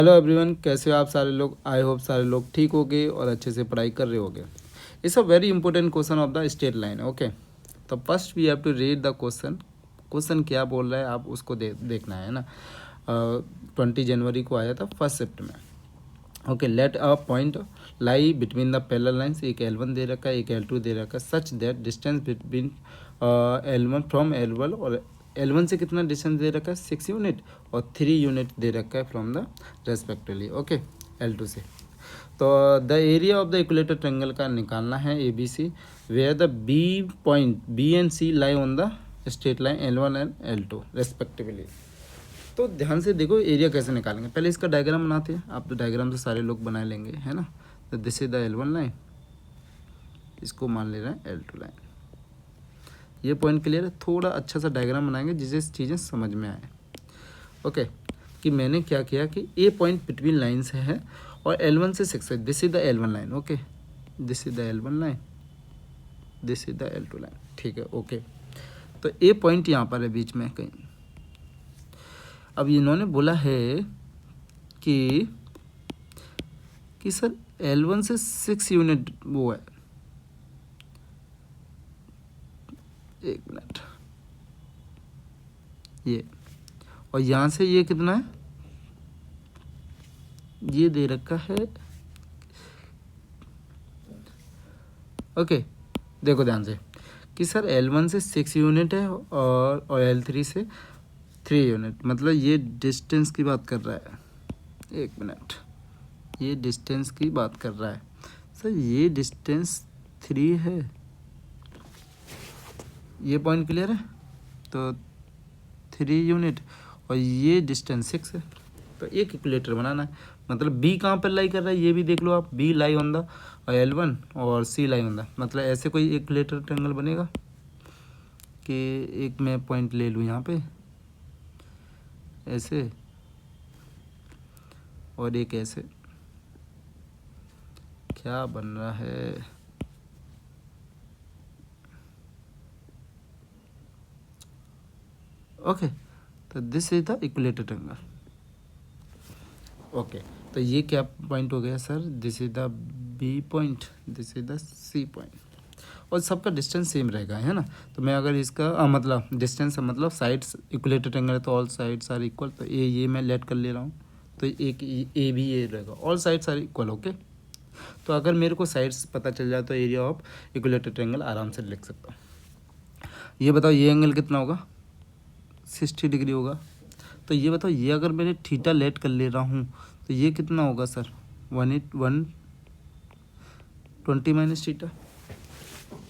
Hello everyone, कैसे हो आप सारे लोग। आई होप सारे लोग ठीक होगे और अच्छे से पढ़ाई कर रहे होगे। It's a very important question of the state line. Okay, तो first we have to read the question. Question क्या बोल रहा है आप उसको देखना है ना। 20 जनवरी को आया था, फर्स्ट शिफ्ट में। Okay, let a point lie between the parallel lines. एक L1 दे रखा है, एक L2 दे रखा है, such that distance between L1 from L1 और L1 से कितना डिस्टेंस दे रखा है 6 यूनिट और 3 यूनिट दे रखा है from the respectively. Okay, L2 से। तो the area of the equilateral triangle का निकालना है ABC, where the B and C lie on the straight line L1 and L2 respectively. तो ध्यान से देखो एरिया कैसे निकालेंगे। पहले इसका डायग्राम बनाते हैं। आप तो डायग्राम तो सारे लोग बना लेंगे, है ना। तो this is the L1 line, इसको मान ले रहे हैं L2 लाइन। ये पॉइंट क्लियर है। थोड़ा अच्छा सा डायग्राम बनाएंगे जिससे चीज़ें समझ में आए। ओके, कि मैंने क्या किया कि ए पॉइंट बिटवीन लाइन से है और L1 से 6 है। This is the L1 line. Okay, this is the L1 line, this is the L2 line. ठीक है, ओके। तो ए पॉइंट यहाँ पर है बीच में कहीं। अब इन्होंने बोला है कि सर L1 से 6 यूनिट वो है। एक मिनट, ये और यहाँ से ये कितना है, ये दे रखा है। ओके, देखो ध्यान से कि सर L1 से 6 यूनिट है और L3 से 3 यूनिट, मतलब ये डिस्टेंस की बात कर रहा है। एक मिनट, ये डिस्टेंस की बात कर रहा है। सर ये डिस्टेंस 3 है, ये पॉइंट क्लियर है। तो 3 यूनिट और ये डिस्टेंस 6 है। तो एक इक्विलेटर बनाना है। मतलब बी कहाँ पर लाई कर रहा है ये भी देख लो आप। B lie on the L1 और सी लाई ऑन द, मतलब ऐसे कोई इक्विलेटर ट्रायंगल बनेगा कि एक मैं पॉइंट ले लूँ यहाँ पे ऐसे और एक ऐसे। क्या बन रहा है, ओके। तो this is the equilateral triangle. Okay, तो ये क्या पॉइंट हो गया sir, this is the B point, this is the C point और सबका डिस्टेंस सेम रहेगा, है ना। तो मैं अगर इसका मतलब डिस्टेंस मतलब साइड्स इक्विलेटर ट्रायंगल है तो ऑल साइड्स आर इक्वल। तो ये मैं लेट कर ले रहा हूँ। तो एक ए भी ये रहेगा, all sides are equal. Okay, तो अगर मेरे को साइड्स पता चल जाए तो एरिया ऑफ इक्विलेटर ट्रायंगल आराम से लिख सकता हूँ। ये बताओ ये एंगल कितना होगा, 60 डिग्री होगा। तो ये बताओ ये अगर मैंने थीटा लेट कर ले रहा हूँ तो ये कितना होगा सर, 120 माइनस थीटा।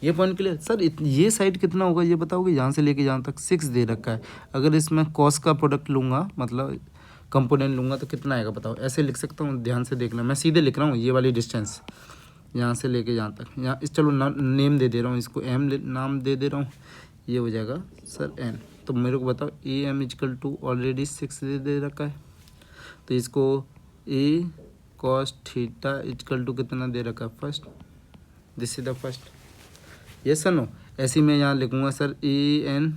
ये पॉइंट क्लियर सर। ये साइड कितना होगा ये बताओगे, यहाँ से लेके यहाँ तक 6 दे रखा है। अगर इसमें कॉस का प्रोडक्ट लूँगा मतलब कंपोनेंट लूँगा तो कितना आएगा बताओ। ऐसे लिख सकता हूँ, ध्यान से देखना। मैं सीधे लिख रहा हूँ ये वाली डिस्टेंस यहाँ से लेके यहाँ तक। यहाँ इस चलो नेम दे रहा हूँ इसको, नाम दे रहा हूँ। ये हो जाएगा सर n। तो मेरे को बताओ AM इजकल टू ऑलरेडी 6 दे रखा है। तो इसको A cos theta equal to कितना दे रखा है first, this is the first. Yes sir no. ऐसे ही मैं यहाँ लिखूँगा सर AN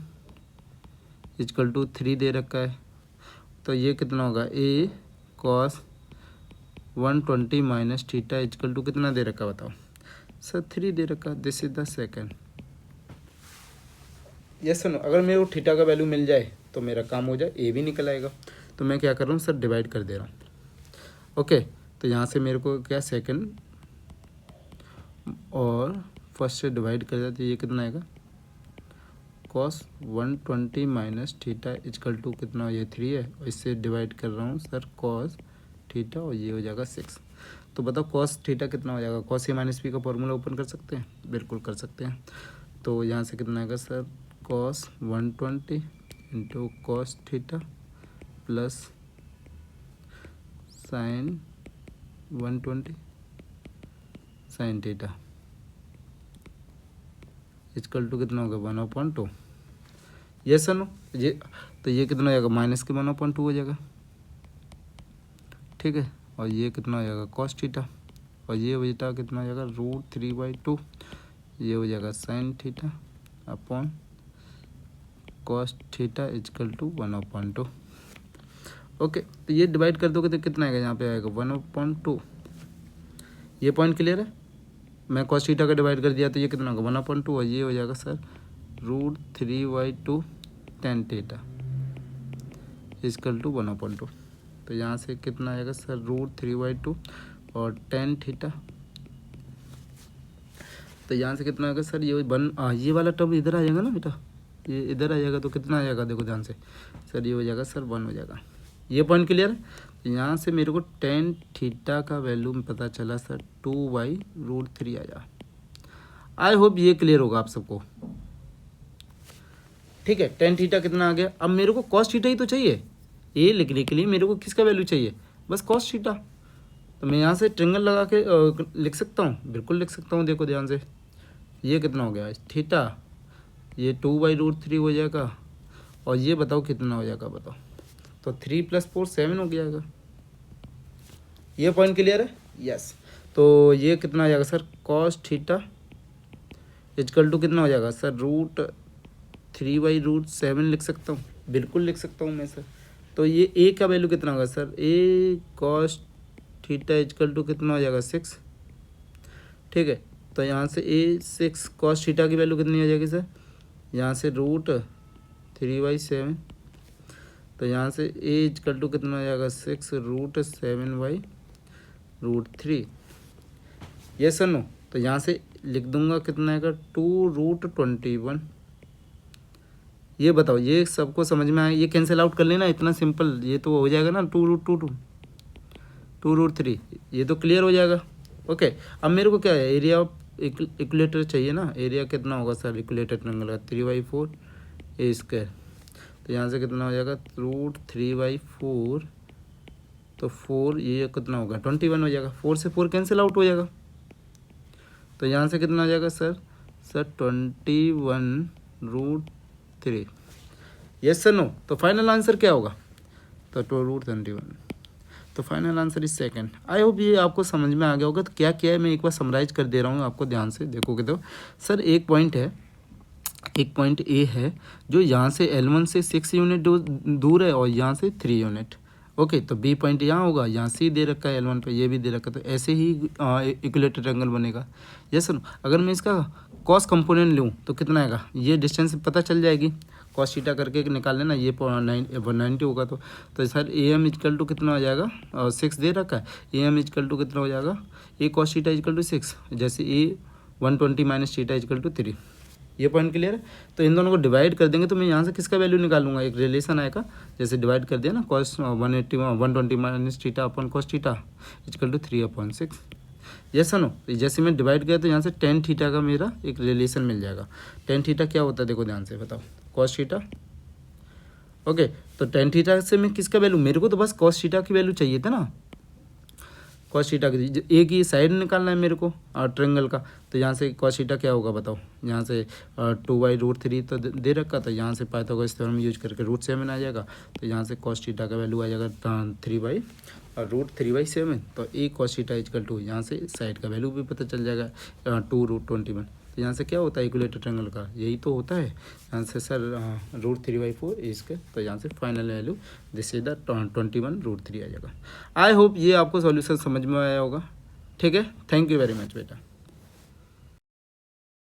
इजकल टू 3 दे रखा है। तो ये कितना होगा A cos 120 minus theta equal to कितना दे रखा बताओ सर 3 दे रखा। This is the second. Yes sir no. अगर मेरे को थीटा का वैल्यू मिल जाए तो मेरा काम हो जाए, ए भी निकल आएगा। तो मैं क्या कर रहा हूँ सर, डिवाइड कर दे रहा हूँ। ओके, तो यहाँ से मेरे को क्या सेकंड और फर्स्ट से डिवाइड कर दिया तो ये कितना आएगा cos 120 minus theta equal to कितना, ये 3 है और इससे डिवाइड कर रहा हूँ सर cos थीटा और ये हो जाएगा 6। तो बताओ cos थीटा कितना हो जाएगा। cos A माइनस B का फॉर्मूला ओपन कर सकते हैं, बिल्कुल कर सकते हैं। तो यहाँ से कितना आएगा sir cos 120 into cos theta plus sine 120 sine theta equal to कितना होगा 1/2। ये सर नो। ये तो ये कितना हो जाएगा माइनस के 1/2 हो जाएगा, ठीक है। और ये कितना हो जाएगा cos थीटा और ये हो जाएगा कितना हो जाएगा √3/2। ये हो जाएगा sine theta upon cos theta equal to 1/2। Okay, तो ये डिवाइड कर दोगे तो कितना आएगा, यहाँ पे आएगा 1/2। ये पॉइंट क्लियर है। मैं cos थीटा का डिवाइड कर दिया तो ये कितना होगा 1/2, और ये हो जाएगा sir √3/2 tan theta equal to 1/2। तो यहाँ से कितना आएगा सर √3/2 और tan थीटा। तो यहाँ से कितना आएगा सर ये वाला टर्म इधर आ जाएगा ना बेटा, ये इधर आ जाएगा तो कितना आ जाएगा, देखो ध्यान से सर, ये हो जाएगा सर 1 हो जाएगा। ये पॉइंट क्लियर है। तो यहाँ से मेरे को tan थीटा का वैल्यू पता चला सर 2/√3 आया। आई होप ये क्लियर होगा आप सबको। ठीक है, tan थीटा कितना आ गया। अब मेरे को cos थीटा ही तो चाहिए, ये लिखने के लिए मेरे को किसका वैल्यू चाहिए, बस cos थीटा। तो मैं यहाँ से ट्रिंगल लगा के लिख सकता हूँ, बिल्कुल लिख सकता हूँ। देखो ध्यान से, ये कितना हो गया थीटा, ये 2/√3 हो जाएगा, और ये बताओ कितना हो जाएगा, बताओ। तो 3 + 4 7 हो गया। ये पॉइंट क्लियर है, यस। तो ये कितना आ जाएगा sir cos theta equal to कितना हो जाएगा सर √3/√7 लिख सकता हूँ, बिल्कुल लिख सकता हूँ मैं सर। तो ये ए का वैल्यू कितना होगा sir, A cos theta equal to कितना हो जाएगा 6। ठीक है, तो यहाँ से ए 6 cos थीटा की वैल्यू कितनी आ जाएगी सर, यहाँ से √3/7। तो यहाँ से ए इजकल टू कितना हो जाएगा 6 √7/√3। ये सर नो। तो यहाँ से लिख दूंगा कितना आएगा 2√21। ये बताओ, ये सबको समझ में आया, ये कैंसिल आउट कर लेना, इतना सिंपल, ये तो हो जाएगा ना 2√22 2√3, ये तो क्लियर हो जाएगा। ओके, अब मेरे को क्या है, एरिया ऑफ इक्विलेटर चाहिए ना। एरिया कितना होगा सर इक्विलेटर ट्रायंगल का 3/4 A²। तो यहाँ से कितना हो जाएगा √3/4, तो 4 ये कितना होगा 21 हो जाएगा। 4 से 4 कैंसिल आउट हो जाएगा। तो यहाँ से कितना आ जाएगा सर 21√3। Yes sir no. तो फाइनल आंसर क्या होगा, तो 2√21। तो final answer is second. I hope ये आपको समझ में आ गया होगा। तो क्या क्या है मैं एक बार समराइज कर दे रहा हूँ आपको, ध्यान से देखोगे तो सर एक पॉइंट है, एक पॉइंट ए है जो यहाँ से L1 से 6 यूनिट दूर है और यहाँ से 3 यूनिट। ओके, तो बी पॉइंट यहाँ होगा, यहाँ सी दे रखा है L1 पे, ये भी दे रखा है। तो ऐसे ही इक्विलेटर ट्रायंगल बनेगा। यस सर, अगर मैं इसका कॉस कंपोनेंट लूँ तो कितना आएगा, ये डिस्टेंस पता चल जाएगी, कॉस थीटा करके निकाल लेना। ये 190 होगा। तो sir A M equal to कितना हो जाएगा, 6 दे रखा है। ए एम इजकल टू कितना हो जाएगा, ए कॉस थीटा इजकल टू 6, जैसे ए 120 - थीटा इजकल टू 3। ये पॉइंट क्लियर है। तो इन दोनों को डिवाइड कर देंगे तो मैं यहाँ से किसका वैल्यू निकालूंगा, एक रिलेशन आएगा, जैसे डिवाइड कर दिया ना cos 120 - theta upon cos theta equal to 3/6। Yes no. जैसे मैं डिवाइड किया तो यहाँ से tan थीटा का मेरा एक रिलेशन मिल जाएगा। tan थीटा क्या होता है, देखो ध्यान से बताओ, cos थीटा। ओके, तो tan थीटा से मैं किसका वैल्यू, मेरे को तो बस cos थीटा की वैल्यू चाहिए था ना, cos थीटा की एक ही साइड निकालना है मेरे को ट्रायंगल का। तो यहाँ से cos थीटा क्या होगा बताओ, यहाँ से 2/√3 तो दे रखा था, यहाँ से पाइथागोरस थ्योरम यूज करके √7 आ जाएगा। तो यहाँ से cos थीटा का वैल्यू आ जाएगा 3/√3/7। तो ए cos थीटा इजकल टू, यहाँ से साइड का वैल्यू भी पता चल जाएगा 2√21। तो यहाँ से क्या होता है इक्विलेटर ट्रायंगल का, यही तो होता है। यहाँ से सर √3/4 इसके, तो यहाँ से final value this is the 21√3 आ जाएगा। आई होप ये आपको सॉल्यूशन समझ में आया होगा। ठीक है, थैंक यू वेरी मच बेटा।